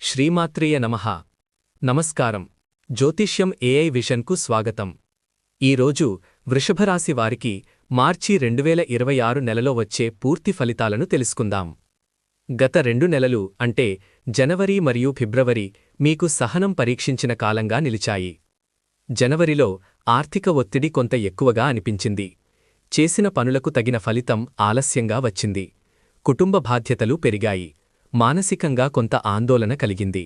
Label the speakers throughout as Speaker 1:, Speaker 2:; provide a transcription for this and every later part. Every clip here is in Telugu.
Speaker 1: శ్రీమాత్రేయ నమః. నమస్కారం. జ్యోతిష్యం ఏఐ విషన్కు స్వాగతం. ఈరోజు వృషభరాశి వారికి మార్చి 2026 నెలలో వచ్చే పూర్తి ఫలితాలను తెలుసుకుందాం. గత 2 నెలలు అంటే జనవరి మరియు ఫిబ్రవరి మీకు సహనం పరీక్షించిన కాలంగా నిలిచాయి. జనవరిలో ఆర్థిక ఒత్తిడి కొంత ఎక్కువగా అనిపించింది. చేసిన పనులకు తగిన ఫలితం ఆలస్యంగా వచ్చింది. కుటుంబ బాధ్యతలు పెరిగాయి. మానసికంగా కొంత ఆందోళన కలిగింది.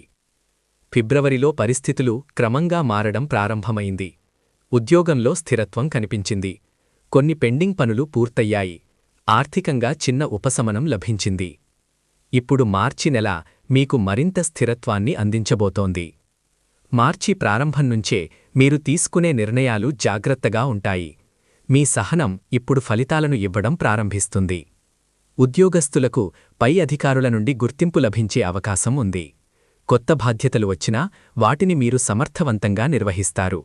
Speaker 1: ఫిబ్రవరిలో పరిస్థితులు క్రమంగా మారడం ప్రారంభమైంది. ఉద్యోగంలో స్థిరత్వం కనిపించింది. కొన్ని పెండింగ్ పనులు పూర్తయ్యాయి. ఆర్థికంగా చిన్న ఉపశమనం లభించింది. ఇప్పుడు మార్చి నెల మీకు మరింత స్థిరత్వాన్ని అందించబోతోంది. మార్చి ప్రారంభం నుంచే మీరు తీసుకునే నిర్ణయాలు జాగ్రత్తగా ఉంటాయి. మీ సహనం ఇప్పుడు ఫలితాలను ఇవ్వడం ప్రారంభిస్తుంది. ఉద్యోగస్తులకు పై అధికారుల నుండి గుర్తింపు లభించే అవకాశం ఉంది. కొత్త బాధ్యతలు వచ్చినా వాటిని మీరు సమర్థవంతంగా నిర్వహిస్తారు.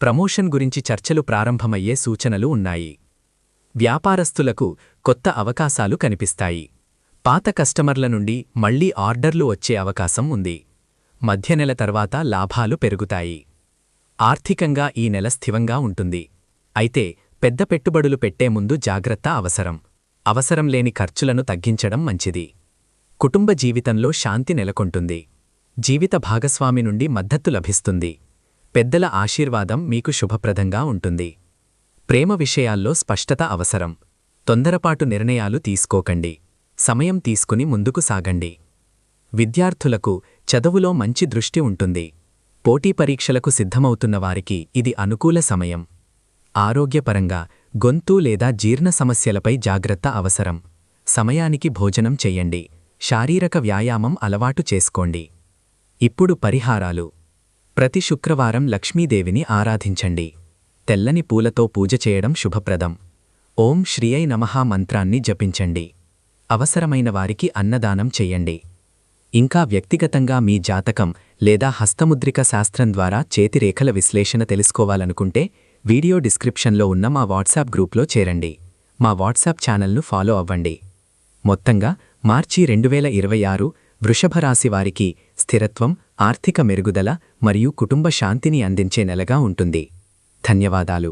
Speaker 1: ప్రమోషన్ గురించి చర్చలు ప్రారంభమయ్యే సూచనలు ఉన్నాయి. వ్యాపారస్తులకు కొత్త అవకాశాలు కనిపిస్తాయి. పాత కస్టమర్ల నుండి మళ్లీ ఆర్డర్లు వచ్చే అవకాశం ఉంది. మధ్య నెల తర్వాత లాభాలు పెరుగుతాయి. ఆర్థికంగా ఈ నెల స్థిరంగా ఉంటుంది. అయితే పెద్ద పెట్టుబడులు పెట్టే ముందు జాగ్రత్త అవసరం లేని ఖర్చులను తగ్గించడం మంచిది. కుటుంబ జీవితంలో శాంతి నెలకొంటుంది. జీవిత భాగస్వామి నుండి మద్దతు లభిస్తుంది. పెద్దల ఆశీర్వాదం మీకు శుభప్రదంగా ఉంటుంది. ప్రేమ విషయాల్లో స్పష్టత అవసరం. తొందరపాటు నిర్ణయాలు తీసుకోకండి. సమయం తీసుకుని ముందుకు సాగండి. విద్యార్థులకు చదువులో మంచి దృష్టి ఉంటుంది. పోటీ పరీక్షలకు సిద్ధమవుతున్న వారికి ఇది అనుకూల సమయం. ఆరోగ్యపరంగా గొంతు లేదా జీర్ణ సమస్యలపై జాగ్రత్త అవసరం. సమయానికి భోజనం చెయ్యండి. శారీరక వ్యాయామం అలవాటు చేసుకోండి. ఇప్పుడు పరిహారాలు. ప్రతి శుక్రవారం లక్ష్మీదేవిని ఆరాధించండి. తెల్లని పూలతో పూజ చేయడం శుభప్రదం. ఓం శ్రీయై నమః మంత్రాన్ని జపించండి. అవసరమైన వారికి అన్నదానం చెయ్యండి. ఇంకా వ్యక్తిగతంగా మీ జాతకం లేదా హస్తముద్రిక శాస్త్రం ద్వారా చేతిరేఖల విశ్లేషణ తెలుసుకోవాలనుకుంటే వీడియో డిస్క్రిప్షన్లో ఉన్న మా వాట్సాప్ గ్రూప్లో చేరండి. మా వాట్సాప్ ఛానల్ను ఫాలో అవ్వండి. మొత్తంగా మార్చి 2026 వృషభరాశి వారికి స్థిరత్వం, ఆర్థిక మెరుగుదల మరియు కుటుంబ శాంతిని అందించే నెలగా ఉంటుంది. ధన్యవాదాలు.